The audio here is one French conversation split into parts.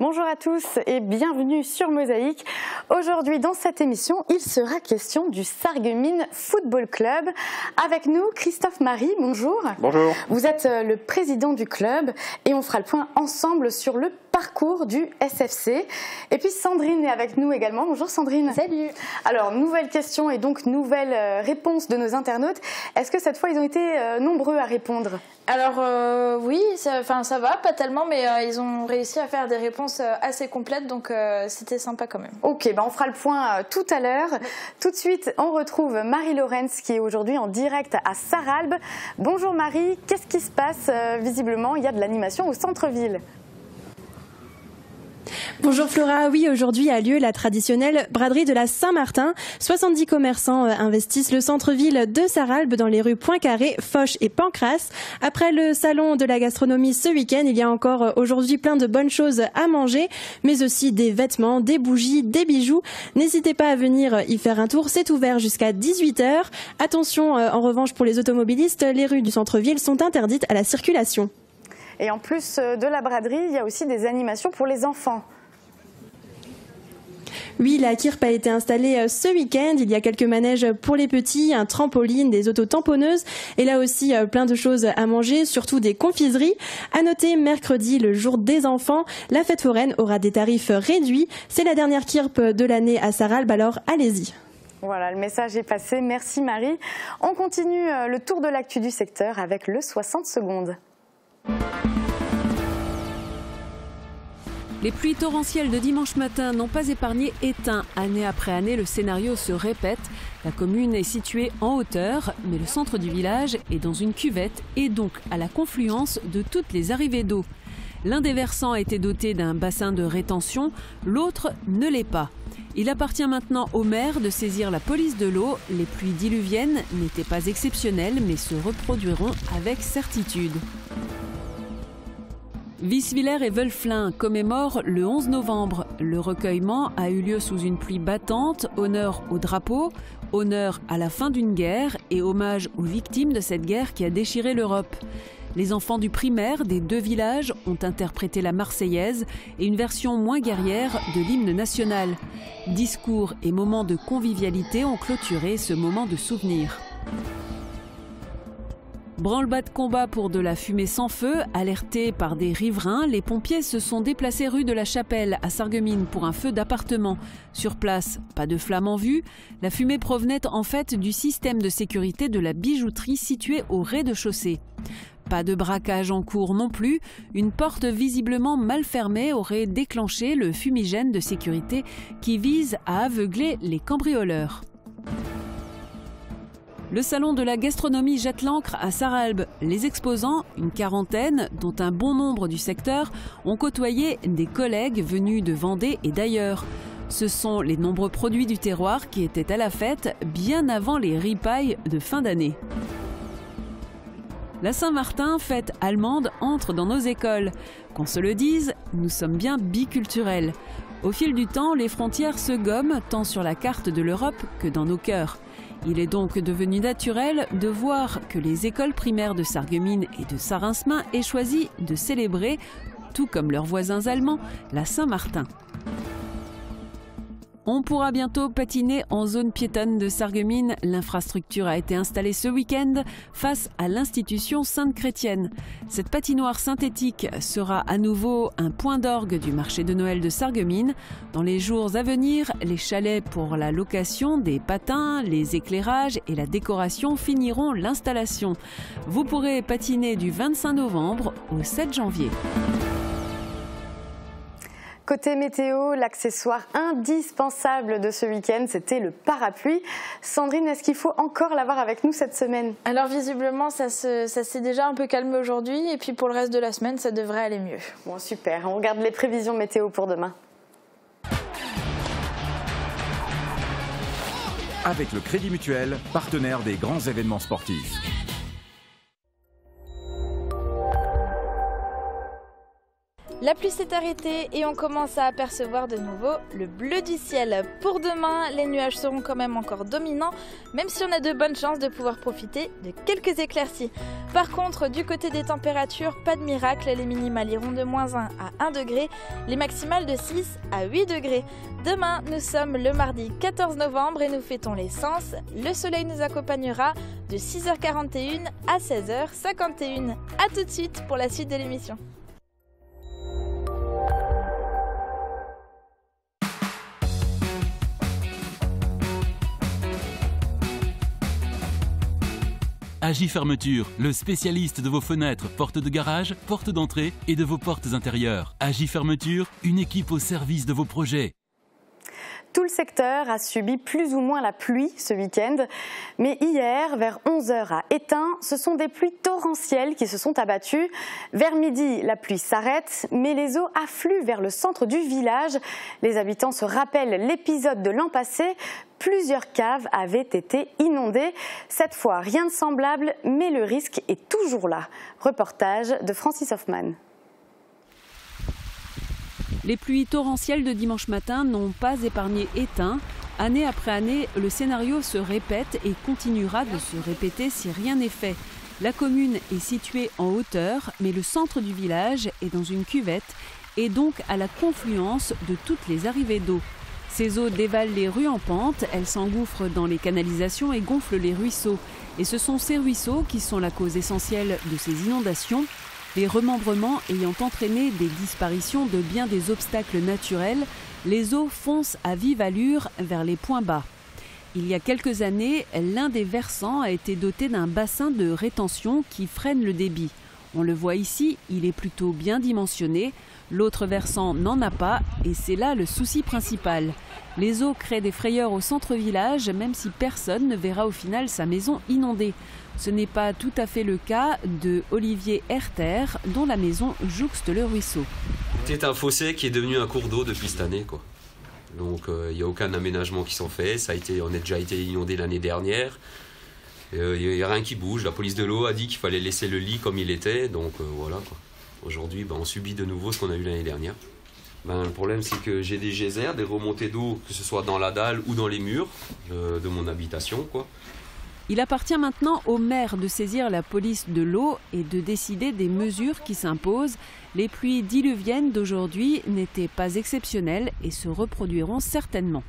Bonjour à tous et bienvenue sur Mosaïque. Aujourd'hui dans cette émission, il sera question du Sarreguemines Football Club. Avec nous, Christophe Marie, bonjour. Bonjour. Vous êtes le président du club et on fera le point ensemble sur le parcours du SFC. Et puis Sandrine est avec nous également. Bonjour Sandrine. Salut. Alors, nouvelle question et donc nouvelle réponse de nos internautes. Est-ce que cette fois, ils ont été nombreux à répondre ? Alors oui, ça va, pas tellement, mais ils ont réussi à faire des réponses assez complètes, donc c'était sympa quand même. Ok, on fera le point tout à l'heure. Tout de suite, on retrouve Marie Lorenz qui est aujourd'hui en direct à Sarralbe. Bonjour Marie, qu'est-ce qui se passe ? Visiblement, il y a de l'animation au centre-ville. Bonjour Flora, oui, aujourd'hui a lieu la traditionnelle braderie de la Saint-Martin. 70 commerçants investissent le centre-ville de Sarralbe dans les rues Poincaré, Foch et Pancrace. Après le salon de la gastronomie ce week-end, il y a encore aujourd'hui plein de bonnes choses à manger, mais aussi des vêtements, des bougies, des bijoux. N'hésitez pas à venir y faire un tour, c'est ouvert jusqu'à 18h. Attention, en revanche, pour les automobilistes, les rues du centre-ville sont interdites à la circulation. Et en plus de la braderie, il y a aussi des animations pour les enfants. Oui, la Kirp a été installée ce week-end. Il y a quelques manèges pour les petits, un trampoline, des autotamponneuses et là aussi plein de choses à manger, surtout des confiseries. À noter, mercredi, le jour des enfants, la fête foraine aura des tarifs réduits. C'est la dernière Kirp de l'année à Sarralbe, alors allez-y. Voilà, le message est passé. Merci Marie. On continue le tour de l'actu du secteur avec le 60 secondes. Les pluies torrentielles de dimanche matin n'ont pas épargné Étain. Année après année, le scénario se répète. La commune est située en hauteur, mais le centre du village est dans une cuvette et donc à la confluence de toutes les arrivées d'eau. L'un des versants a été doté d'un bassin de rétention, l'autre ne l'est pas. Il appartient maintenant au maire de saisir la police de l'eau. Les pluies diluviennes n'étaient pas exceptionnelles, mais se reproduiront avec certitude. Visvillers et Wölflin commémorent le 11 novembre. Le recueillement a eu lieu sous une pluie battante, honneur au drapeau, honneur à la fin d'une guerre et hommage aux victimes de cette guerre qui a déchiré l'Europe. Les enfants du primaire des deux villages ont interprété la Marseillaise et une version moins guerrière de l'hymne national. Discours et moments de convivialité ont clôturé ce moment de souvenir. Branle-bas de combat pour de la fumée sans feu. Alertés par des riverains, les pompiers se sont déplacés rue de la Chapelle à Sarreguemines pour un feu d'appartement. Sur place, pas de flamme en vue. La fumée provenait en fait du système de sécurité de la bijouterie située au rez-de-chaussée. Pas de braquage en cours non plus. Une porte visiblement mal fermée aurait déclenché le fumigène de sécurité qui vise à aveugler les cambrioleurs. Le salon de la gastronomie jette l'ancre à Sarralbe. Les exposants, une quarantaine, dont un bon nombre du secteur, ont côtoyé des collègues venus de Vendée et d'ailleurs. Ce sont les nombreux produits du terroir qui étaient à la fête bien avant les ripailles de fin d'année. La Saint-Martin, fête allemande, entre dans nos écoles. Qu'on se le dise, nous sommes bien biculturels. Au fil du temps, les frontières se gomment tant sur la carte de l'Europe que dans nos cœurs. Il est donc devenu naturel de voir que les écoles primaires de Sarreguemines et de Sarinsmin aient choisi de célébrer, tout comme leurs voisins allemands, la Saint-Martin. On pourra bientôt patiner en zone piétonne de Sarreguemines. L'infrastructure a été installée ce week-end face à l'institution Sainte-Chrétienne. Cette patinoire synthétique sera à nouveau un point d'orgue du marché de Noël de Sarreguemines. Dans les jours à venir, les chalets pour la location des patins, les éclairages et la décoration finiront l'installation. Vous pourrez patiner du 25 novembre au 7 janvier. Côté météo, l'accessoire indispensable de ce week-end, c'était le parapluie. Sandrine, est-ce qu'il faut encore l'avoir avec nous cette semaine ? Alors visiblement, ça s'est déjà un peu calmé aujourd'hui et puis pour le reste de la semaine, ça devrait aller mieux. Bon, super. On regarde les prévisions météo pour demain. Avec le Crédit Mutuel, partenaire des grands événements sportifs. La pluie s'est arrêtée et on commence à apercevoir de nouveau le bleu du ciel. Pour demain, les nuages seront quand même encore dominants, même si on a de bonnes chances de pouvoir profiter de quelques éclaircies. Par contre, du côté des températures, pas de miracle, les minimales iront de -1 à 1 degré, les maximales de 6 à 8 degrés. Demain, nous sommes le mardi 14 novembre et nous fêtons les Sens. Le soleil nous accompagnera de 6h41 à 16h51. A tout de suite pour la suite de l'émission. Agi Fermeture, le spécialiste de vos fenêtres, portes de garage, portes d'entrée et de vos portes intérieures. Agi Fermeture, une équipe au service de vos projets. Tout le secteur a subi plus ou moins la pluie ce week-end, mais hier, vers 11h à Étain, ce sont des pluies torrentielles qui se sont abattues. Vers midi, la pluie s'arrête, mais les eaux affluent vers le centre du village. Les habitants se rappellent l'épisode de l'an passé. Plusieurs caves avaient été inondées. Cette fois, rien de semblable, mais le risque est toujours là. Reportage de Francis Hoffman. Les pluies torrentielles de dimanche matin n'ont pas épargné Étain. Année après année, le scénario se répète et continuera de se répéter si rien n'est fait. La commune est située en hauteur, mais le centre du village est dans une cuvette et donc à la confluence de toutes les arrivées d'eau. Ces eaux dévalent les rues en pente, elles s'engouffrent dans les canalisations et gonflent les ruisseaux. Et ce sont ces ruisseaux qui sont la cause essentielle de ces inondations. Les remembrements ayant entraîné des disparitions de bien des obstacles naturels, les eaux foncent à vive allure vers les points bas. Il y a quelques années, l'un des versants a été doté d'un bassin de rétention qui freine le débit. On le voit ici, il est plutôt bien dimensionné. L'autre versant n'en a pas et c'est là le souci principal. Les eaux créent des frayeurs au centre-village, même si personne ne verra au final sa maison inondée. Ce n'est pas tout à fait le cas de Olivier Herter, dont la maison jouxte le ruisseau. C'est un fossé qui est devenu un cours d'eau depuis cette année, quoi. Donc il n'y a aucun aménagement qui s'en fait. On a déjà été inondé l'année dernière. Il n'y a rien qui bouge. La police de l'eau a dit qu'il fallait laisser le lit comme il était. Donc voilà, quoi. Aujourd'hui, on subit de nouveau ce qu'on a eu l'année dernière. Le problème, c'est que j'ai des geysers, des remontées d'eau, que ce soit dans la dalle ou dans les murs de mon habitation, quoi. Il appartient maintenant au maire de saisir la police de l'eau et de décider des mesures qui s'imposent. Les pluies diluviennes d'aujourd'hui n'étaient pas exceptionnelles et se reproduiront certainement.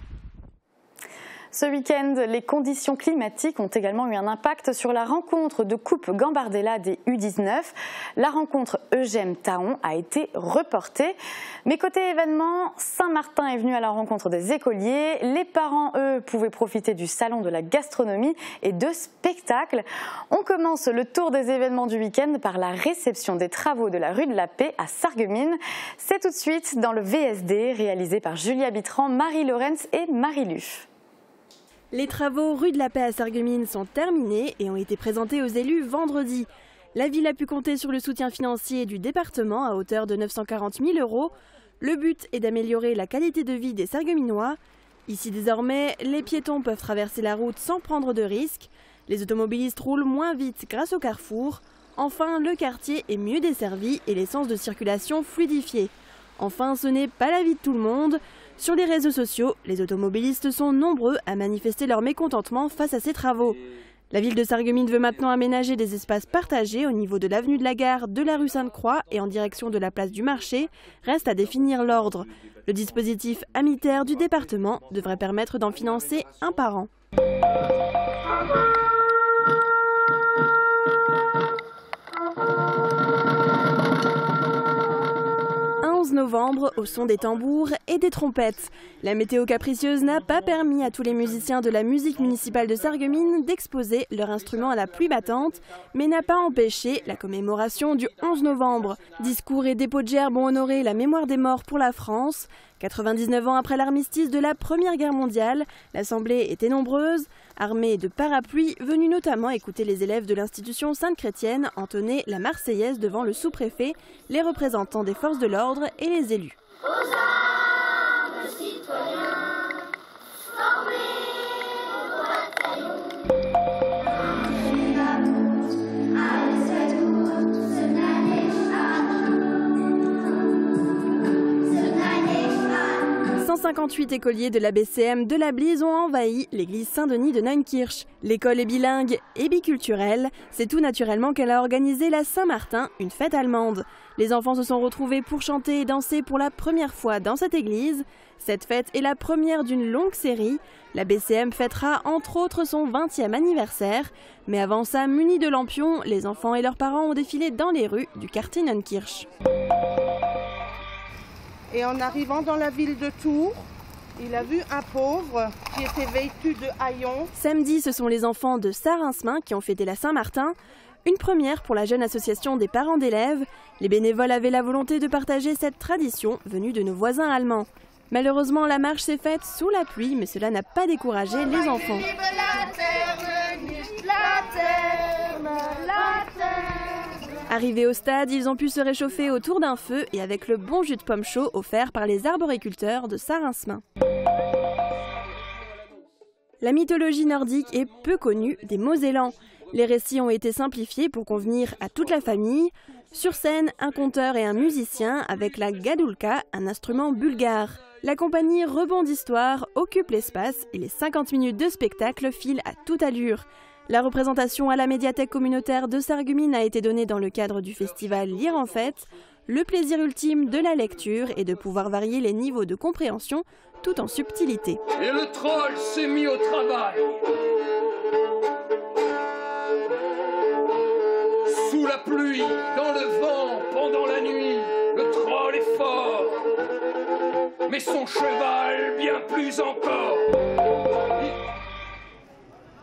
Ce week-end, les conditions climatiques ont également eu un impact sur la rencontre de Coupe Gambardella des U19. La rencontre Eugène-Taon a été reportée. Mais côté événement, Saint-Martin est venu à la rencontre des écoliers. Les parents, eux, pouvaient profiter du salon de la gastronomie et de spectacles. On commence le tour des événements du week-end par la réception des travaux de la rue de la Paix à Sarreguemines. C'est tout de suite dans le VSD, réalisé par Julia Bitran, Marie Lorenz et Marie Luff. Les travaux rue de la Paix à Sarreguemines sont terminés et ont été présentés aux élus vendredi. La ville a pu compter sur le soutien financier du département à hauteur de 940 000 €. Le but est d'améliorer la qualité de vie des Sarregueminois. Ici désormais, les piétons peuvent traverser la route sans prendre de risques. Les automobilistes roulent moins vite grâce au carrefour. Enfin, le quartier est mieux desservi et les sens de circulation fluidifiés. Enfin, ce n'est pas l'avis de tout le monde. Sur les réseaux sociaux, les automobilistes sont nombreux à manifester leur mécontentement face à ces travaux. La ville de Sarreguemines veut maintenant aménager des espaces partagés au niveau de l'avenue de la Gare, de la rue Sainte-Croix et en direction de la place du marché. Reste à définir l'ordre. Le dispositif amitaire du département devrait permettre d'en financer un par an. 11 novembre, au son des tambours et des trompettes. La météo capricieuse n'a pas permis à tous les musiciens de la musique municipale de Sarreguemines d'exposer leur instrument à la pluie battante, mais n'a pas empêché la commémoration du 11 novembre. Discours et dépôts de gerbes ont honoré la mémoire des morts pour la France. 99 ans après l'armistice de la Première Guerre mondiale, l'Assemblée était nombreuse, armée de parapluies, venus notamment écouter les élèves de l'institution Sainte-Chrétienne entonner la Marseillaise devant le sous-préfet, les représentants des forces de l'ordre et les élus. Aux armes, citoyens, formez vos bataillons. 58 écoliers de la BCM de la Blise ont envahi l'église Saint-Denis de Neunkirch. L'école est bilingue et biculturelle. C'est tout naturellement qu'elle a organisé la Saint-Martin, une fête allemande. Les enfants se sont retrouvés pour chanter et danser pour la première fois dans cette église. Cette fête est la première d'une longue série. La BCM fêtera entre autres son 20e anniversaire. Mais avant ça, munis de lampions, les enfants et leurs parents ont défilé dans les rues du quartier Neunkirch. Et en arrivant dans la ville de Tours, il a vu un pauvre qui était vêtu de haillons. Samedi, ce sont les enfants de Sarinsmin qui ont fêté la Saint-Martin. Une première pour la jeune association des parents d'élèves. Les bénévoles avaient la volonté de partager cette tradition venue de nos voisins allemands. Malheureusement, la marche s'est faite sous la pluie, mais cela n'a pas découragé les enfants. Arrivés au stade, ils ont pu se réchauffer autour d'un feu et avec le bon jus de pomme chaud offert par les arboriculteurs de Sarinsmin. La mythologie nordique est peu connue des Mosellans. Les récits ont été simplifiés pour convenir à toute la famille. Sur scène, un conteur et un musicien avec la gadulka, un instrument bulgare. La compagnie Rebond d'Histoire occupe l'espace et les 50 minutes de spectacle filent à toute allure. La représentation à la médiathèque communautaire de Sarreguemines a été donnée dans le cadre du festival Lire en fête. Le plaisir ultime de la lecture est de pouvoir varier les niveaux de compréhension tout en subtilité. Et le troll s'est mis au travail. Sous la pluie, dans le vent, pendant la nuit, le troll est fort. Mais son cheval, bien plus encore.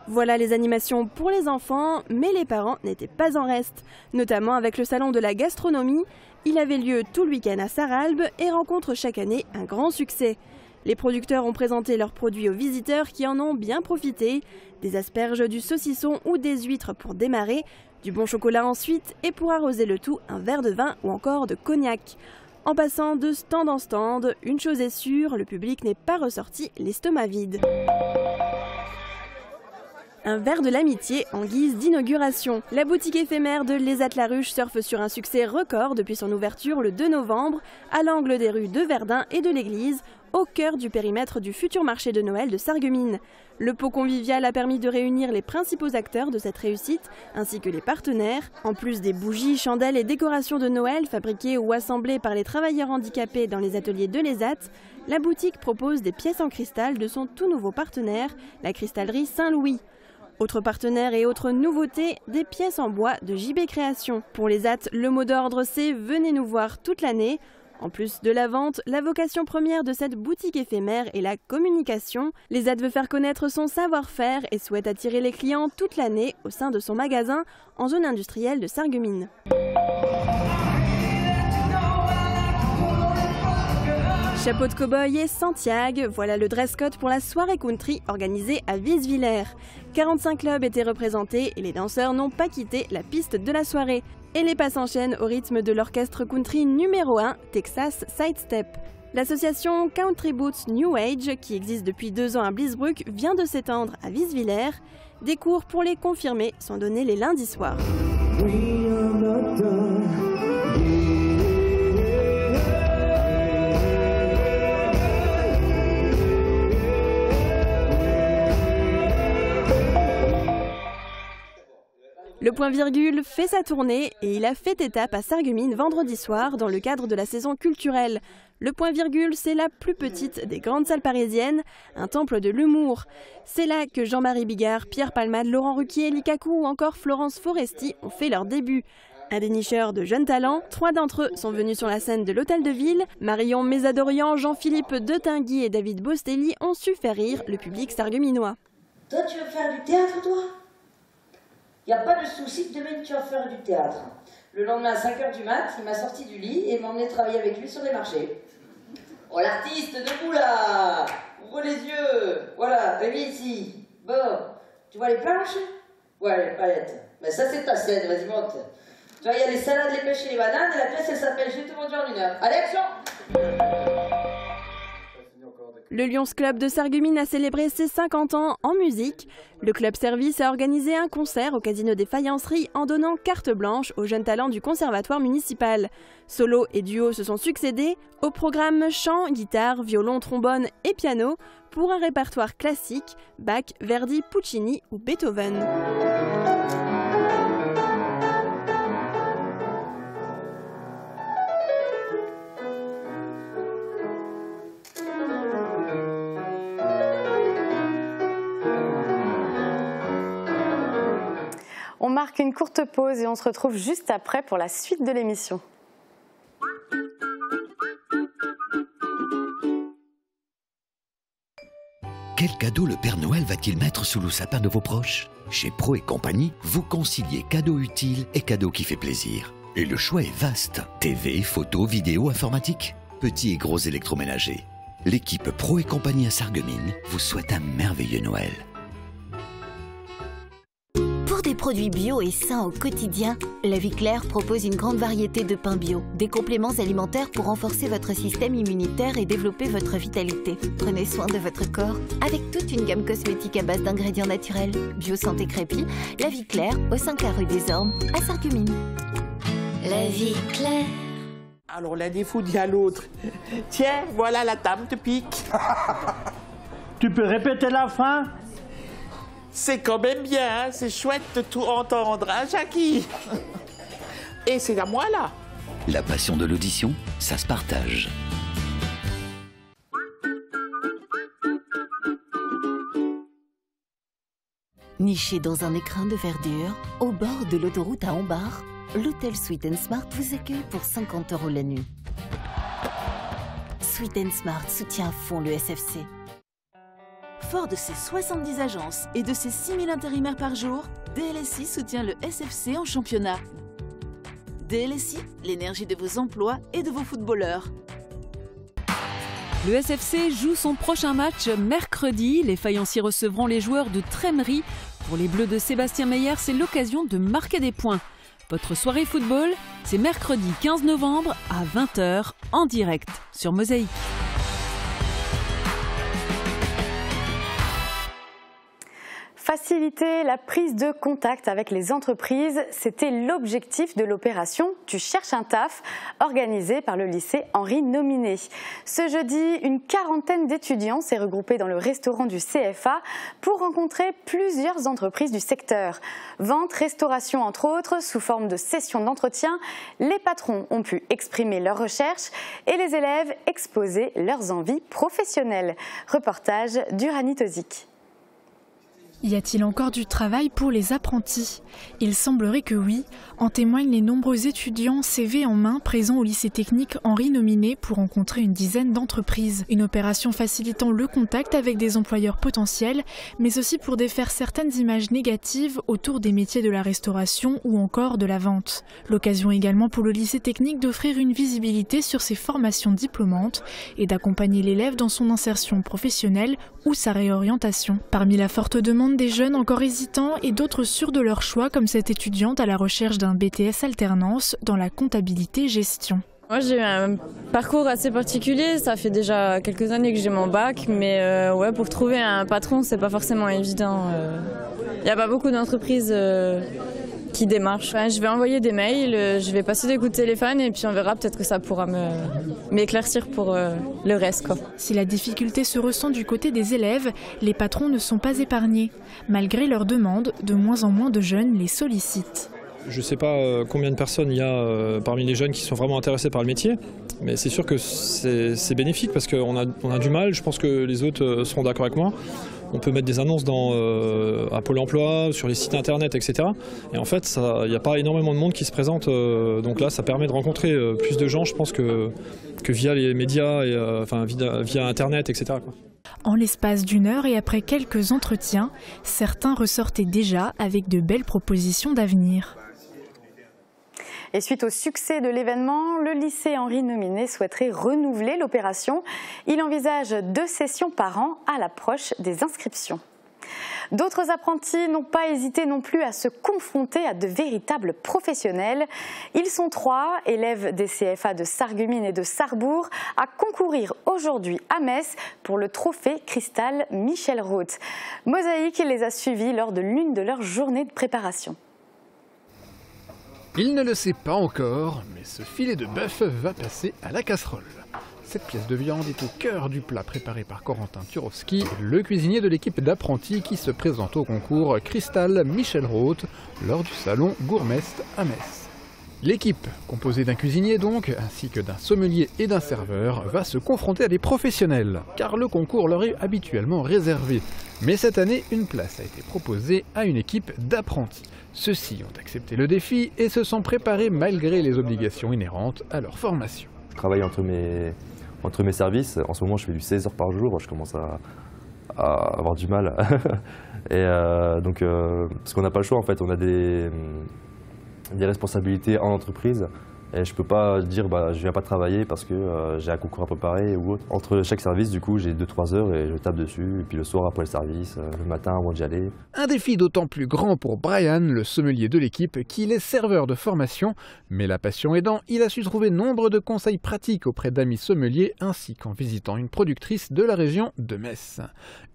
Voilà les animations pour les enfants, mais les parents n'étaient pas en reste, notamment avec le salon de la gastronomie. Il avait lieu tout le week-end à Sarralbe et rencontre chaque année un grand succès. Les producteurs ont présenté leurs produits aux visiteurs qui en ont bien profité. Des asperges, du saucisson ou des huîtres pour démarrer, du bon chocolat ensuite et pour arroser le tout, un verre de vin ou encore de cognac. En passant de stand en stand, une chose est sûre, le public n'est pas ressorti l'estomac vide. Un verre de l'amitié en guise d'inauguration. La boutique éphémère de Les Atlaruches surfe sur un succès record depuis son ouverture le 2 novembre, à l'angle des rues de Verdun et de l'église, au cœur du périmètre du futur marché de Noël de Sarreguemines. Le pot convivial a permis de réunir les principaux acteurs de cette réussite, ainsi que les partenaires. En plus des bougies, chandelles et décorations de Noël fabriquées ou assemblées par les travailleurs handicapés dans les ateliers de l'ESAT, la boutique propose des pièces en cristal de son tout nouveau partenaire, la cristallerie Saint-Louis. Autres partenaires et autres nouveautés, des pièces en bois de JB Création. Pour les AT, le mot d'ordre c'est « Venez nous voir toute l'année ». En plus de la vente, la vocation première de cette boutique éphémère est la communication. Les AT veut faire connaître son savoir-faire et souhaite attirer les clients toute l'année au sein de son magasin en zone industrielle de Sarreguemines. Chapeau de cow-boy et Santiago, voilà le dress code pour la soirée country organisée à Wieswiller. 45 clubs étaient représentés et les danseurs n'ont pas quitté la piste de la soirée. Et les pas s'enchaînent au rythme de l'orchestre country numéro 1, Texas Sidestep. L'association Country Boots New Age, qui existe depuis 2 ans à Bliesbruck, vient de s'étendre à Wieswiller. Des cours pour les confirmer sont donnés les lundis soirs. Le point virgule fait sa tournée et il a fait étape à Sarreguemines vendredi soir dans le cadre de la saison culturelle. Le point virgule, c'est la plus petite des grandes salles parisiennes, un temple de l'humour. C'est là que Jean-Marie Bigard, Pierre Palmade, Laurent Ruquier, Likakou ou encore Florence Foresti ont fait leur début. Un dénicheur de jeunes talents, 3 d'entre eux sont venus sur la scène de l'Hôtel de Ville. Marion Mésadorian, Jean-Philippe De Tinguy et David Bostelli ont su faire rire le public sarregueminois. Toi, tu veux faire du théâtre, toi ? Il n'y a pas de souci, demain tu vas faire du théâtre. Le lendemain à 5h du mat, il m'a sorti du lit et m'a emmené travailler avec lui sur les marchés. Oh l'artiste, debout là! Ouvre les yeux! Voilà, réveille ici. Bon, tu vois les planches? Ouais, les palettes. Mais ça c'est ta scène, vas-y monte. Tu vois, il y a les salades, les pêches et les bananes et la pièce elle s'appelle J'ai tout vendu en 1 heure. Allez, action! Le Lions Club de Sarreguemines a célébré ses 50 ans en musique. Le club service a organisé un concert au Casino des Faïenceries en donnant carte blanche aux jeunes talents du conservatoire municipal. Solos et duos se sont succédés au programme chant, guitare, violon, trombone et piano pour un répertoire classique, Bach, Verdi, Puccini ou Beethoven. On marque une courte pause et on se retrouve juste après pour la suite de l'émission. Quel cadeau le Père Noël va-t-il mettre sous le sapin de vos proches? Chez Pro et compagnie, vous conciliez cadeau utile et cadeau qui fait plaisir. Et le choix est vaste. TV, photos, vidéos, informatique, petits et gros électroménagers. L'équipe Pro et compagnie à Sarreguemines vous souhaite un merveilleux Noël. Pour des produits bio et sains au quotidien, La Vie Claire propose une grande variété de pains bio, des compléments alimentaires pour renforcer votre système immunitaire et développer votre vitalité. Prenez soin de votre corps avec toute une gamme cosmétique à base d'ingrédients naturels. Bio Santé Crépy, La Vie Claire, au 5 rue des Ormes, à Sarreguemines. La Vie Claire. Alors l'un des fous dit à l'autre, tiens, voilà la table te pique. Tu peux répéter la fin? C'est quand même bien, hein, c'est chouette de tout entendre, hein, Jackie? Et c'est à moi, là. La passion de l'audition, ça se partage. Niché dans un écrin de verdure, au bord de l'autoroute à Hombar, l'hôtel Sweet & Smart vous accueille pour 50 € la nuit. Sweet & Smart soutient à fond le SFC. Fort de ses 70 agences et de ses 6000 intérimaires par jour, DLSI soutient le SFC en championnat. DLSI, l'énergie de vos emplois et de vos footballeurs. Le SFC joue son prochain match mercredi. Les Faïenciers recevront les joueurs de Trémery. Pour les Bleus de Sébastien Meyer, c'est l'occasion de marquer des points. Votre soirée football, c'est mercredi 15 novembre à 20 h en direct sur Mosaïque. Faciliter la prise de contact avec les entreprises, c'était l'objectif de l'opération « Tu cherches un taf » organisée par le lycée Henri Nominé. Ce jeudi, une quarantaine d'étudiants s'est regroupée dans le restaurant du CFA pour rencontrer plusieurs entreprises du secteur. Vente, restauration entre autres, sous forme de sessions d'entretien, les patrons ont pu exprimer leurs recherches et les élèves exposer leurs envies professionnelles. Reportage d'Uranie Tozic. Y a-t-il encore du travail pour les apprentis? Il semblerait que oui, en témoignent les nombreux étudiants CV en main présents au lycée technique Henri Nominé pour rencontrer une dizaine d'entreprises. Une opération facilitant le contact avec des employeurs potentiels, mais aussi pour défaire certaines images négatives autour des métiers de la restauration ou encore de la vente. L'occasion également pour le lycée technique d'offrir une visibilité sur ses formations diplômantes et d'accompagner l'élève dans son insertion professionnelle ou sa réorientation. Parmi la forte demande des jeunes encore hésitants et d'autres sûrs de leur choix, comme cette étudiante à la recherche d'un BTS alternance dans la comptabilité-gestion. Moi j'ai eu un parcours assez particulier, ça fait déjà quelques années que j'ai mon bac, mais ouais, pour trouver un patron c'est pas forcément évident. Il n'y a pas beaucoup d'entreprises qui démarchent. Enfin, je vais envoyer des mails, je vais passer des coups de téléphone et puis on verra, peut-être que ça pourra m'éclaircir pour le reste, quoi. Si la difficulté se ressent du côté des élèves, les patrons ne sont pas épargnés. Malgré leurs demandes, de moins en moins de jeunes les sollicitent. Je ne sais pas combien de personnes il y a parmi les jeunes qui sont vraiment intéressés par le métier, mais c'est sûr que c'est bénéfique parce qu'on a du mal, je pense que les autres seront d'accord avec moi. On peut mettre des annonces à Pôle emploi, sur les sites internet, etc. Et en fait, il n'y a pas énormément de monde qui se présente, donc là ça permet de rencontrer plus de gens, je pense, que via les médias, et, via internet, etc. quoi. En l'espace d'une heure et après quelques entretiens, certains ressortaient déjà avec de belles propositions d'avenir. Et suite au succès de l'événement, le lycée Henri Nominé souhaiterait renouveler l'opération. Il envisage 2 sessions par an à l'approche des inscriptions. D'autres apprentis n'ont pas hésité non plus à se confronter à de véritables professionnels. Ils sont 3, élèves des CFA de Sarreguemines et de Sarrebourg, à concourir aujourd'hui à Metz pour le trophée Cristal Michel Roth. Mosaïque les a suivis lors de l'une de leurs journées de préparation. Il ne le sait pas encore, mais ce filet de bœuf va passer à la casserole. Cette pièce de viande est au cœur du plat préparé par Corentin Turovski, le cuisinier de l'équipe d'apprentis qui se présente au concours Cristal Michel Roth lors du salon Gourmest à Metz. L'équipe, composée d'un cuisinier donc, ainsi que d'un sommelier et d'un serveur, va se confronter à des professionnels, car le concours leur est habituellement réservé. Mais cette année, une place a été proposée à une équipe d'apprentis. Ceux-ci ont accepté le défi et se sont préparés malgré les obligations inhérentes à leur formation. Je travaille entre mes services. En ce moment, je fais du 16 heures par jour. Je commence à avoir du mal. Et donc, parce qu'on n'a pas le choix, en fait. On a des responsabilités en entreprise. Et je ne peux pas dire je ne viens pas travailler parce que j'ai un concours à préparer ou autre. Entre chaque service, du coup, j'ai 2-3 heures et je tape dessus. Et puis le soir, après le service, le matin, avant d'y aller. Un défi d'autant plus grand pour Brian, le sommelier de l'équipe, qui est serveur de formation. Mais la passion aidant, il a su trouver nombre de conseils pratiques auprès d'amis sommeliers ainsi qu'en visitant une productrice de la région de Metz.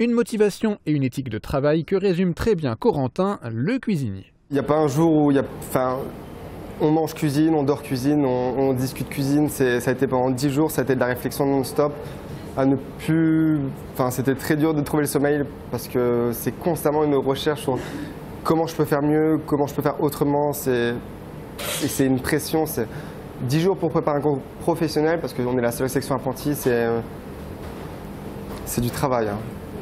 Une motivation et une éthique de travail que résume très bien Corentin, le cuisinier. Il n'y a pas un jour où on mange cuisine, on dort cuisine, on discute cuisine. Ça a été pendant 10 jours, ça a été de la réflexion non-stop. C'était très dur de trouver le sommeil parce que c'est constamment une recherche sur comment je peux faire mieux, comment je peux faire autrement. C'est une pression. C'est 10 jours pour préparer un concours professionnel parce qu'on est la seule section apprentie. C'est du travail.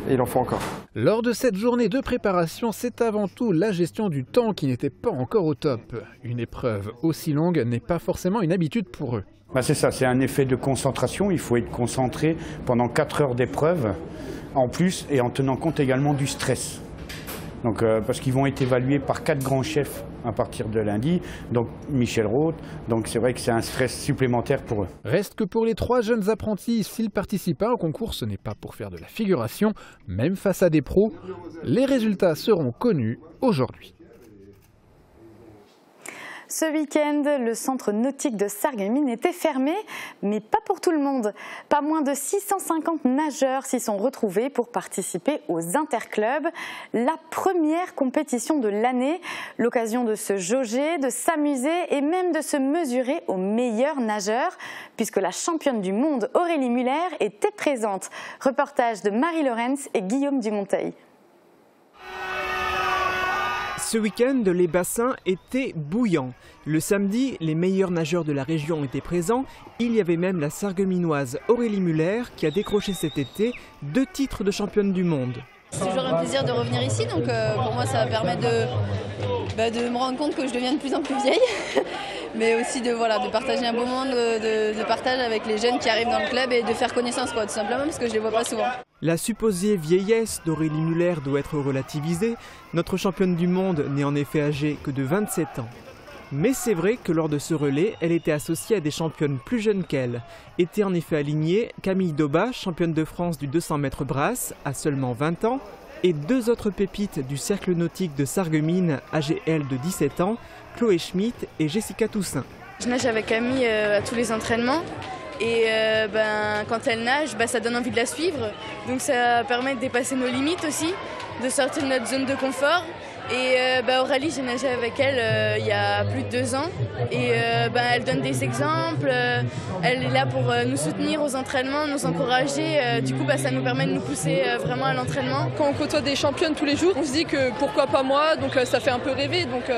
Et il en faut encore. Lors de cette journée de préparation, c'est avant tout la gestion du temps qui n'était pas encore au top. Une épreuve aussi longue n'est pas forcément une habitude pour eux. C'est ça, c'est un effet de concentration. Il faut être concentré pendant 4 heures d'épreuve, en plus, et en tenant compte également du stress. Donc, parce qu'ils vont être évalués par 4 grands chefs à partir de lundi, donc Michel Roth, donc c'est vrai que c'est un stress supplémentaire pour eux. Reste que pour les 3 jeunes apprentis, s'ils participent à un concours, ce n'est pas pour faire de la figuration, même face à des pros. Les résultats seront connus aujourd'hui. Ce week-end, le centre nautique de Sarreguemines était fermé, mais pas pour tout le monde. Pas moins de 650 nageurs s'y sont retrouvés pour participer aux interclubs, la première compétition de l'année. L'occasion de se jauger, de s'amuser et même de se mesurer aux meilleurs nageurs, puisque la championne du monde Aurélie Muller était présente. Reportage de Marie Lorenz et Guillaume Dumonteil. Ce week-end, les bassins étaient bouillants. Le samedi, les meilleurs nageurs de la région étaient présents. Il y avait même la Sarregueminoise Aurélie Muller qui a décroché cet été 2 titres de championne du monde. C'est toujours un plaisir de revenir ici, donc pour moi ça va permettre de me rendre compte que je deviens de plus en plus vieille, mais aussi de partager un beau moment de partage avec les jeunes qui arrivent dans le club et de faire connaissance, tout simplement parce que je les vois pas souvent. La supposée vieillesse d'Aurélie Muller doit être relativisée. Notre championne du monde n'est en effet âgée que de 27 ans. Mais c'est vrai que lors de ce relais, elle était associée à des championnes plus jeunes qu'elle. Étaient en effet alignées Camille Daubat, championne de France du 200 mètres brasse, à seulement 20 ans, et 2 autres pépites du cercle nautique de Sarreguemines, âgées elles de 17 ans, Chloé Schmitt et Jessica Toussaint. Je nage avec Camille à tous les entraînements. Et quand elle nage, ça donne envie de la suivre. Donc ça permet de dépasser nos limites aussi, de sortir de notre zone de confort. Et Aurélie, j'ai nagé avec elle il y a plus de 2 ans. Et elle donne des exemples, elle est là pour nous soutenir aux entraînements, nous encourager. Du coup, ça nous permet de nous pousser vraiment à l'entraînement. Quand on côtoie des championnes tous les jours, on se dit que pourquoi pas moi, donc ça fait un peu rêver. Donc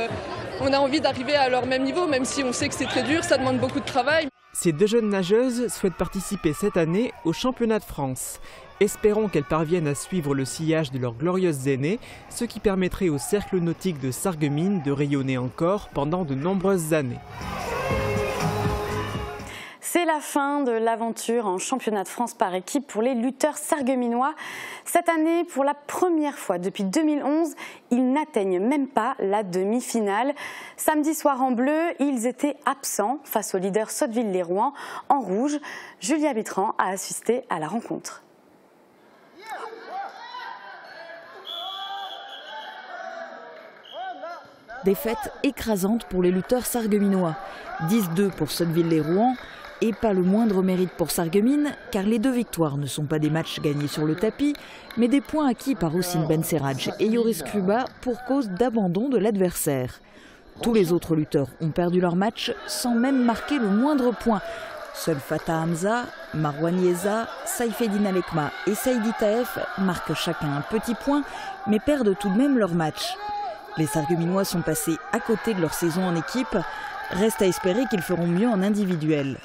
on a envie d'arriver à leur même niveau, même si on sait que c'est très dur, ça demande beaucoup de travail. Ces 2 jeunes nageuses souhaitent participer cette année au championnat de France. Espérons qu'elles parviennent à suivre le sillage de leurs glorieuses aînées, ce qui permettrait au cercle nautique de Sarreguemines de rayonner encore pendant de nombreuses années. C'est la fin de l'aventure en championnat de France par équipe pour les lutteurs sarregueminois. Cette année, pour la première fois depuis 2011, ils n'atteignent même pas la demi-finale. Samedi soir en bleu, ils étaient absents face au leader Sotteville-les-Rouen en rouge. Julia Bitran a assisté à la rencontre. Défaite écrasante pour les lutteurs sarregueminois. 10-2 pour Sotteville-les-Rouen. Et pas le moindre mérite pour Sarreguemines, car les 2 victoires ne sont pas des matchs gagnés sur le tapis, mais des points acquis par Houssine Benserraj et Yoris Kluba pour cause d'abandon de l'adversaire. Tous les autres lutteurs ont perdu leur match sans même marquer le moindre point. Seuls Fatah Hamza, Marwan Yeza, Saïfeddine Alekma et Saïdi Taef marquent chacun un petit point, mais perdent tout de même leur match. Les Sarregueminois sont passés à côté de leur saison en équipe. Reste à espérer qu'ils feront mieux en individuel.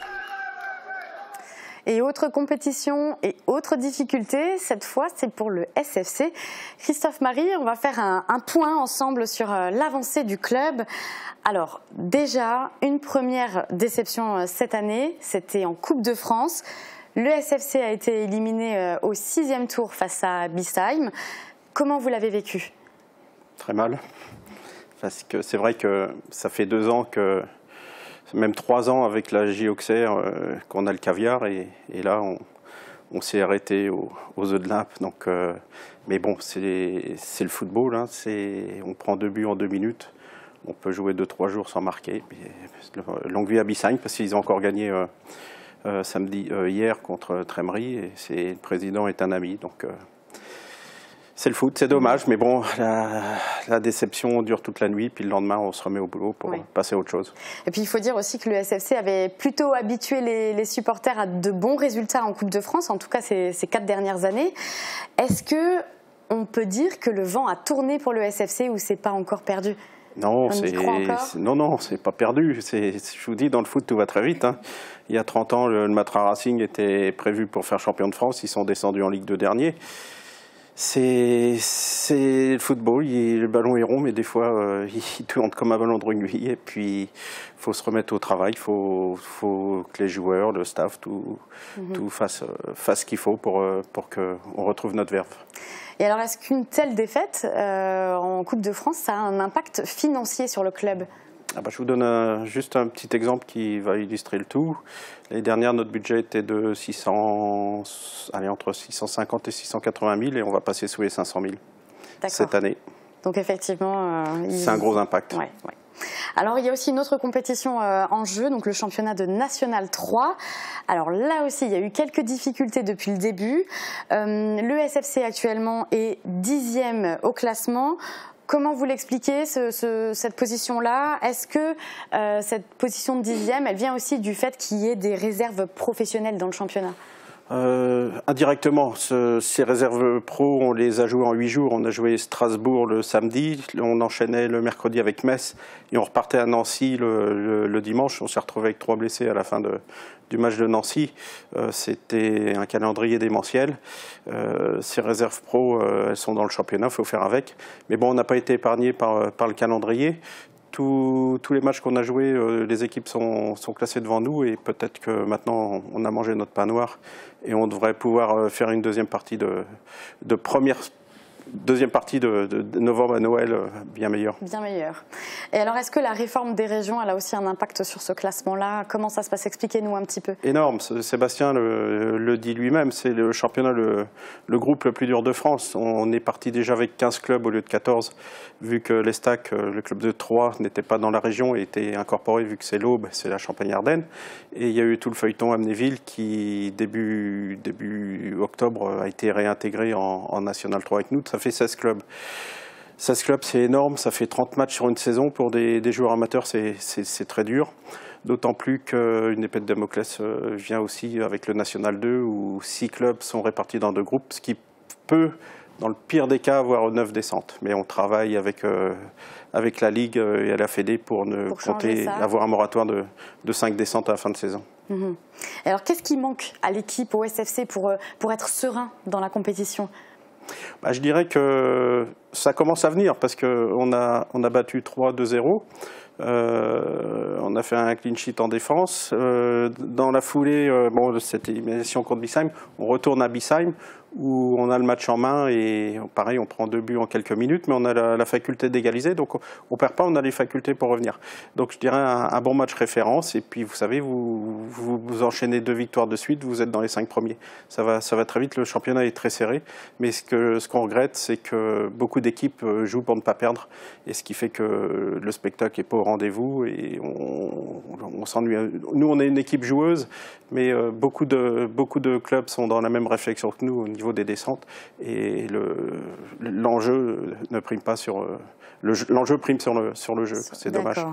Et autre compétition et autre difficulté, cette fois c'est pour le SFC. Christophe Marie, on va faire un point ensemble sur l'avancée du club. Alors déjà, une première déception cette année, c'était en Coupe de France. Le SFC a été éliminé au 6e tour face à Bissheim. Comment vous l'avez vécu? Très mal, parce que c'est vrai que ça fait 2 ans que... Même 3 ans avec la J Auxerre qu'on a le caviar et là on s'est arrêté aux œufs de Limpe. Donc, mais bon, c'est le football, hein, on prend 2 buts en 2 minutes, on peut jouer 2-3 jours sans marquer. Longue vie à Bissheim parce qu'ils ont encore gagné hier contre Trémery et le président est un ami. Donc, c'est le foot, c'est dommage, mais bon, la déception dure toute la nuit, puis le lendemain, on se remet au boulot pour passer à autre chose. Et puis, il faut dire aussi que le SFC avait plutôt habitué les supporters à de bons résultats en Coupe de France, en tout cas ces 4 dernières années. Est-ce qu'on peut dire que le vent a tourné pour le SFC ou c'est pas encore perdu? Non, c'est pas perdu. Je vous dis, dans le foot, tout va très vite. Hein. Il y a 30 ans, le Matra Racing était prévu pour faire champion de France, ils sont descendus en Ligue 2 dernier. C'est le football, le ballon est rond, mais des fois il tourne comme un ballon de rugby. Et puis il faut se remettre au travail, il faut que les joueurs, le staff, tout fasse ce qu'il faut pour qu'on retrouve notre verve. Et alors, est-ce qu'une telle défaite en Coupe de France, ça a un impact financier sur le club? Je vous donne juste un petit exemple qui va illustrer le tout. L'année dernière, notre budget était de entre 650 et 680 000 et on va passer sous les 500 000 cette année. Donc effectivement... c'est un gros impact. Ouais. Alors il y a aussi une autre compétition en jeu, donc le championnat de National 3. Alors là aussi, il y a eu quelques difficultés depuis le début. Le SFC actuellement est 10e au classement. Comment vous l'expliquez, cette position-là? Est-ce que cette position de 10e, elle vient aussi du fait qu'il y ait des réserves professionnelles dans le championnat? Indirectement, ces réserves pro, on les a jouées en 8 jours. On a joué Strasbourg le samedi, on enchaînait le mercredi avec Metz et on repartait à Nancy le dimanche. On s'est retrouvé avec 3 blessés à la fin du match de Nancy. C'était un calendrier démentiel. Ces réserves pro, elles sont dans le championnat, il faut faire avec. Mais bon, on n'a pas été épargné par le calendrier. Tous les matchs qu'on a joués, les équipes sont classées devant nous et peut-être que maintenant on a mangé notre pain noir et on devrait pouvoir faire une deuxième partie de novembre à Noël bien meilleure. Bien meilleure. Et alors, est-ce que la réforme des régions, elle a aussi un impact sur ce classement-là? Comment ça se passe? Expliquez-nous un petit peu. Énorme. Sébastien le dit lui-même, c'est le championnat, le groupe le plus dur de France. On est parti déjà avec 15 clubs au lieu de 14, vu que l'Estac, le club de Troyes, n'était pas dans la région et était incorporé, vu que c'est l'Aube, c'est la Champagne-Ardenne. Et il y a eu tout le feuilleton Amnéville qui, début octobre, a été réintégré en National 3 avec nous. Ça fait 16 clubs. 16 clubs, c'est énorme. Ça fait 30 matchs sur une saison. Pour des joueurs amateurs, c'est très dur. D'autant plus qu'une épée de Damoclès vient aussi avec le National 2, où 6 clubs sont répartis dans 2 groupes, ce qui peut, dans le pire des cas, avoir 9 descentes. Mais on travaille avec la Ligue et la Fédé pour avoir un moratoire de 5 descentes à la fin de saison. Alors, qu'est-ce qui manque à l'équipe, au SFC, pour être serein dans la compétition? Je dirais que ça commence à venir parce qu'on a battu 3-2-0. On a fait un clean sheet en défense. Dans la foulée, cette élimination contre Bissheim, on retourne à Bissheim où on a le match en main et pareil, on prend 2 buts en quelques minutes, mais on a la faculté d'égaliser, donc on ne perd pas, on a les facultés pour revenir. Donc je dirais un bon match référence, et puis vous savez, vous enchaînez 2 victoires de suite, vous êtes dans les 5 premiers. Ça va très vite, le championnat est très serré, mais ce qu'on regrette, c'est que beaucoup d'équipes jouent pour ne pas perdre, et ce qui fait que le spectacle n'est pas au rendez-vous, et on s'ennuie. Nous, on est une équipe joueuse, mais beaucoup de clubs sont dans la même réflexion que nous au niveau des descentes, et l'enjeu ne prime pas sur l'enjeu prime sur le jeu. C'est dommage.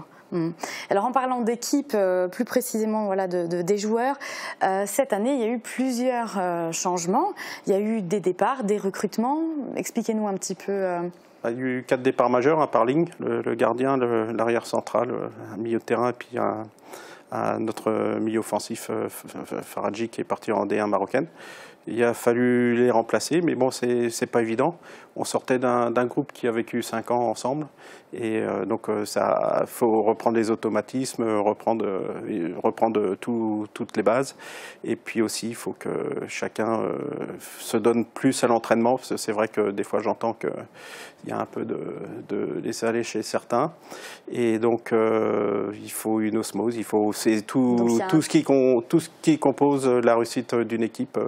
Alors en parlant d'équipe, plus précisément voilà, des joueurs, cette année il y a eu plusieurs changements. Il y a eu des départs, des recrutements. Expliquez-nous un petit peu. Il y a eu 4 départs majeurs, un par ligne, le gardien, l'arrière central, un milieu de terrain et puis notre milieu offensif, Faradji, qui est parti en D1 marocaine. Il a fallu les remplacer, mais bon, c'est pas évident. On sortait d'un groupe qui a vécu 5 ans ensemble, et donc ça, faut reprendre les automatismes, reprendre toutes les bases, et puis aussi il faut que chacun se donne plus à l'entraînement, parce que c'est vrai que des fois j'entends qu'il y a un peu de laisser aller chez certains, et donc il faut une osmose, c'est tout ce qui compose la réussite d'une équipe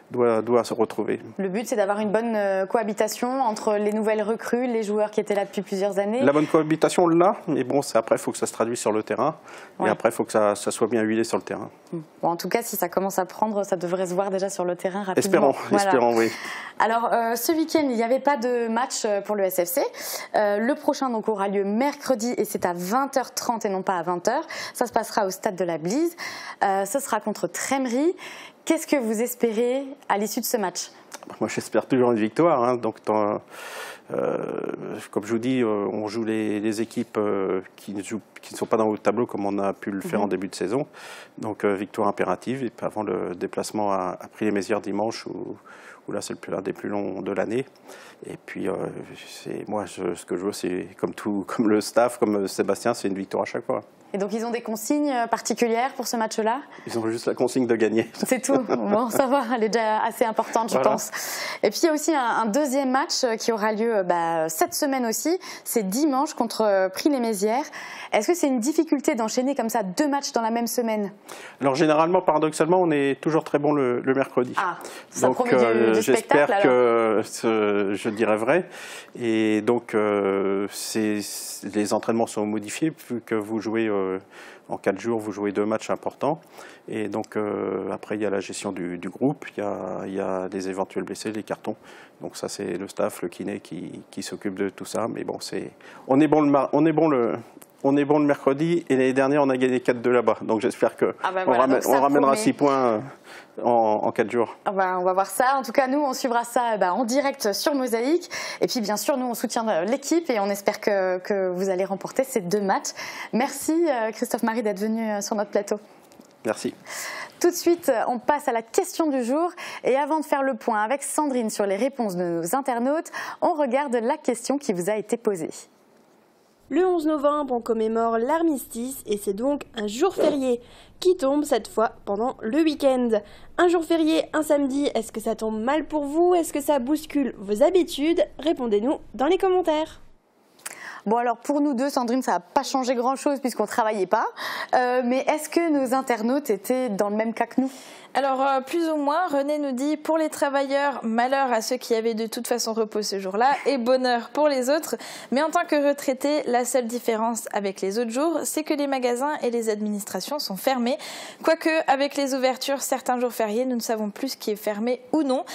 doit se retrouver. Le but, c'est d'avoir une bonne cohabitation entre les nouvelles recrues, les joueurs qui étaient là depuis plusieurs années. La bonne cohabitation, on l'a, mais bon, après, il faut que ça se traduise sur le terrain. Ouais. Et après, il faut que ça soit bien huilé sur le terrain. Bon, en tout cas, si ça commence à prendre, ça devrait se voir déjà sur le terrain rapidement. Espérons, oui. Alors, ce week-end, il n'y avait pas de match pour le SFC. Le prochain donc, aura lieu mercredi, et c'est à 20h30 et non pas à 20h. Ça se passera au stade de la Blise. Ce sera contre Trémery. Qu'est-ce que vous espérez à l'issue de ce match? Moi, j'espère toujours une victoire. Hein. Donc, comme je vous dis, on joue les équipes qui ne sont pas dans le tableau comme on a pu le faire en début de saison. Donc, victoire impérative. Et puis avant le déplacement à Prix-les-Mézières dimanche, où là, c'est l'un des plus longs de l'année. Et puis, moi, ce que je veux, c'est comme le staff, comme Sébastien, c'est une victoire à chaque fois. Et donc, ils ont des consignes particulières pour ce match-là? Ils ont juste la consigne de gagner. C'est tout. Bon, ça va, elle est déjà assez importante, je pense. Et puis, il y a aussi un deuxième match qui aura lieu cette semaine aussi. C'est dimanche contre Prix-les-Mézières. Est-ce que c'est une difficulté d'enchaîner comme ça 2 matchs dans la même semaine? Alors, généralement, paradoxalement, on est toujours très bon le mercredi. Ah, ça promet du spectacle, alors. J'espère que je dirais vrai. Et donc, les entraînements sont modifiés, vu que vous jouez en 4 jours, vous jouez 2 matchs importants. Et donc, après, il y a la gestion du groupe, il y a les éventuels blessés, les cartons. Donc ça, c'est le staff, le kiné qui s'occupe de tout ça. Mais bon, on est bon le mercredi, et l'année dernière, on a gagné 4-2 là-bas. Donc j'espère qu'on ramènera 6 points en 4 jours. On va voir ça. En tout cas, nous, on suivra ça en direct sur Mosaïque. Et puis, bien sûr, nous, on soutient l'équipe et on espère que vous allez remporter ces 2 matchs. Merci, Christophe Marie, d'être venu sur notre plateau. Merci. Tout de suite, on passe à la question du jour. Et avant de faire le point avec Sandrine sur les réponses de nos internautes, on regarde la question qui vous a été posée. Le 11 novembre, on commémore l'armistice et c'est donc un jour férié qui tombe cette fois pendant le week-end. Un jour férié, un samedi, est-ce que ça tombe mal pour vous? Est-ce que ça bouscule vos habitudes? Répondez-nous dans les commentaires. Bon, alors pour nous deux, Sandrine, ça n'a pas changé grand-chose puisqu'on ne travaillait pas. Mais est-ce que nos internautes étaient dans le même cas que nous? Alors, plus ou moins, René nous dit « Pour les travailleurs, malheur à ceux qui avaient de toute façon repos ce jour-là et bonheur pour les autres. Mais en tant que retraités, la seule différence avec les autres jours, c'est que les magasins et les administrations sont fermés. Quoique, avec les ouvertures, certains jours fériés, nous ne savons plus ce qui est fermé ou non. »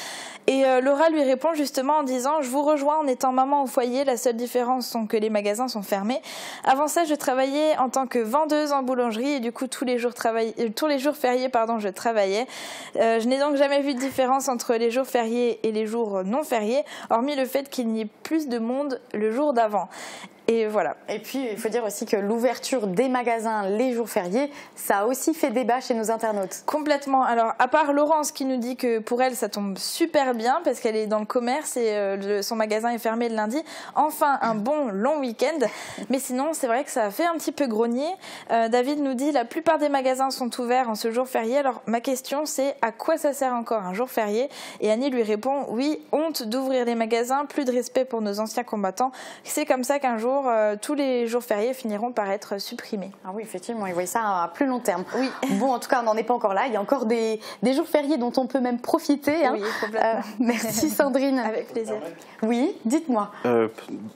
Et Laura lui répond justement en disant « Je vous rejoins en étant maman au foyer, la seule différence sont que les magasins sont fermés. Avant ça, je travaillais en tant que vendeuse en boulangerie et du coup, tous les jours fériés, je travaillais. Je n'ai donc jamais vu de différence entre les jours fériés et les jours non fériés, hormis le fait qu'il n'y ait plus de monde le jour d'avant. » Et voilà. Et puis, il faut dire aussi que l'ouverture des magasins les jours fériés, ça a aussi fait débat chez nos internautes. Complètement. Alors, à part Laurence qui nous dit que pour elle, ça tombe super bien parce qu'elle est dans le commerce et son magasin est fermé le lundi. Enfin, un bon long week-end. Mais sinon, c'est vrai que ça a fait un petit peu grogner. David nous dit la plupart des magasins sont ouverts en ce jour férié. Alors, ma question, c'est à quoi ça sert encore un jour férié? Et Annie lui répond oui, honte d'ouvrir les magasins, plus de respect pour nos anciens combattants. C'est comme ça qu'un jour, tous les jours fériés finiront par être supprimés. Ah oui, effectivement, ils voient ça à plus long terme. Oui. Bon, en tout cas, on n'en est pas encore là. Il y a encore des jours fériés dont on peut même profiter. Hein. Oui, complètement. Merci Sandrine. Avec plaisir. Oui, dites-moi.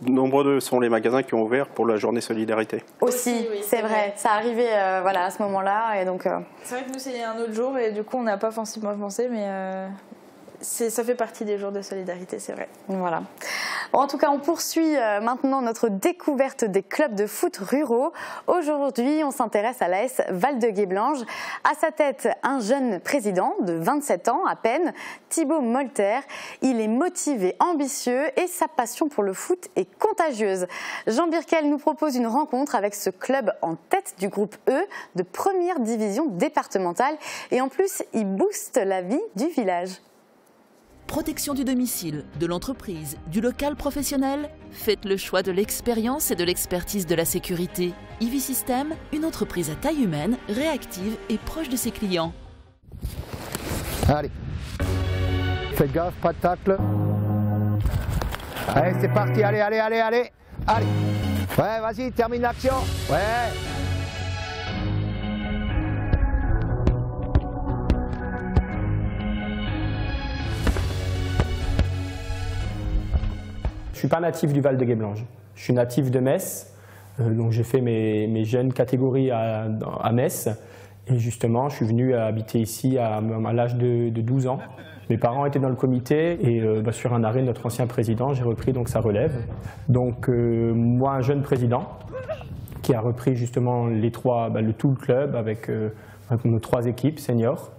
Nombreux sont les magasins qui ont ouvert pour la journée solidarité. Aussi, oui, c'est vrai. Ça arrivait à ce moment-là. Et donc, c'est vrai que nous, c'est un autre jour et du coup, on n'a pas forcément pensé, mais... ça fait partie des jours de solidarité, c'est vrai. Voilà. Bon, en tout cas, on poursuit maintenant notre découverte des clubs de foot ruraux. Aujourd'hui, on s'intéresse à l'AS Val-de-Guéblange. À sa tête, un jeune président de 27 ans à peine, Thibaut Molter. Il est motivé, ambitieux et sa passion pour le foot est contagieuse. Jean Birkel nous propose une rencontre avec ce club en tête du groupe E de première division départementale. Et en plus, il booste la vie du village. Protection du domicile, de l'entreprise, du local professionnel, faites le choix de l'expérience et de l'expertise de la sécurité. Ivy System, une entreprise à taille humaine, réactive et proche de ses clients. Allez, faites gaffe, pas de tacle. Allez, c'est parti, allez. Ouais, vas-y, termine l'action. Ouais. Je ne suis pas natif du Val-de-Guéblange. Je suis natif de Metz, donc j'ai fait mes jeunes catégories à Metz. Et justement, je suis venu habiter ici à l'âge de 12 ans. Mes parents étaient dans le comité et sur un arrêt de notre ancien président, j'ai repris donc sa relève. Donc moi, un jeune président qui a repris justement tout le club avec nos 3 équipes seniors.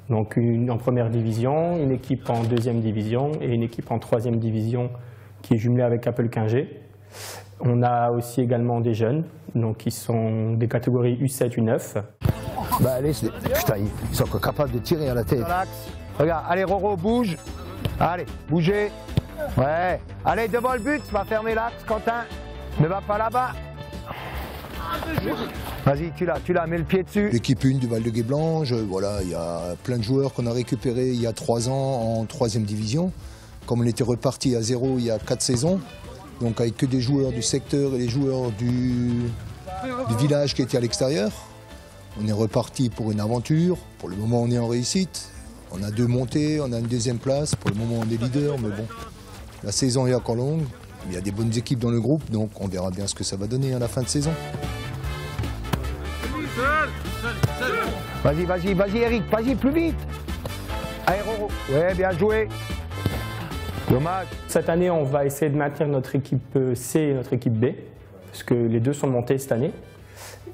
Donc une en première division, une équipe en deuxième division et une équipe en troisième division qui est jumelée avec Appelquinger. On a aussi également des jeunes, donc qui sont des catégories U7, U9. Bah allez, putain, ils sont encore capables de tirer à la tête. Regarde, allez Roro, bouge. Allez, bougez. Ouais. Allez, devant le but, va fermer l'axe, Quentin. Ne va pas là-bas. Vas-y, tu l'as, mets le pied dessus. L'équipe 1 du Val-de-Guéblange, voilà, il y a plein de joueurs qu'on a récupérés il y a 3 ans en 3e division. Comme on était reparti à 0 il y a 4 saisons, donc avec que des joueurs du secteur et les joueurs du village qui étaient à l'extérieur. On est reparti pour une aventure. Pour le moment, on est en réussite. On a 2 montées, on a une 2e place. Pour le moment, on est leader, mais bon, la saison est encore longue. Il y a des bonnes équipes dans le groupe, donc on verra bien ce que ça va donner à la fin de saison. Vas-y Eric, vas-y plus vite. Allez Roro, ouais, bien joué. Dommage. Cette année, on va essayer de maintenir notre équipe C et notre équipe B, parce que les 2 sont montés cette année.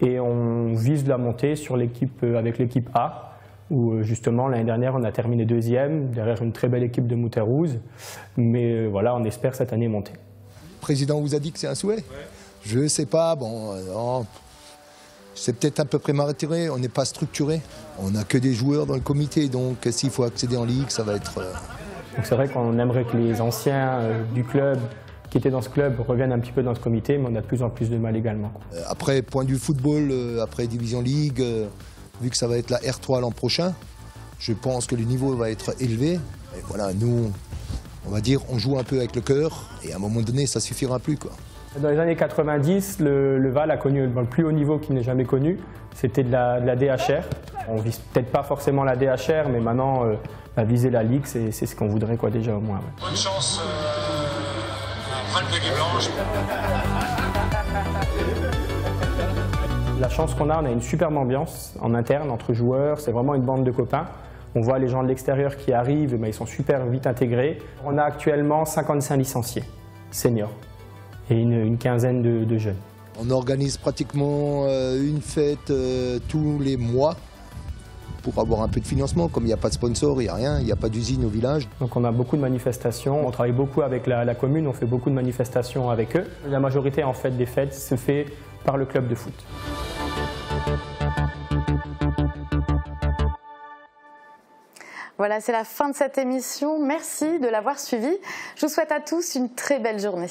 Et on vise la montée sur avec l'équipe A, où justement l'année dernière on a terminé 2e, derrière une très belle équipe de Mouterrouze. Mais voilà, on espère cette année monter. Le président vous a dit que c'est un souhait? Je ne sais pas, bon, c'est peut-être un peu prématuré, on n'est pas structuré. On n'a que des joueurs dans le comité, donc s'il faut accéder en ligue, ça va être... Donc c'est vrai qu'on aimerait que les anciens du club qui étaient dans ce club reviennent un petit peu dans ce comité, mais on a de plus en plus de mal également. Après, point de vue football, après Division League, vu que ça va être la R3 l'an prochain, je pense que le niveau va être élevé. Et voilà, nous, on va dire, on joue un peu avec le cœur, et à un moment donné, ça suffira plus, quoi. Dans les années 90, le Val a connu le plus haut niveau qu'il n'ait jamais connu, c'était de la DHR. On vise peut-être pas forcément la DHR, mais maintenant, viser la Ligue, c'est ce qu'on voudrait quoi, déjà au moins. Ouais. Bonne chance à Val-de-Guéblange. La chance qu'on a, on a une superbe ambiance en interne, entre joueurs, c'est vraiment une bande de copains. On voit les gens de l'extérieur qui arrivent, ils sont super vite intégrés. On a actuellement 55 licenciés, seniors, et une quinzaine de jeunes. On organise pratiquement une fête tous les mois. pour avoir un peu de financement. Comme il n'y a pas de sponsor, il n'y a rien, il n'y a pas d'usine au village. Donc on a beaucoup de manifestations, on travaille beaucoup avec la commune, on fait beaucoup de manifestations avec eux. La majorité en fait des fêtes se fait par le club de foot. Voilà, c'est la fin de cette émission. Merci de l'avoir suivie. Je vous souhaite à tous une très belle journée.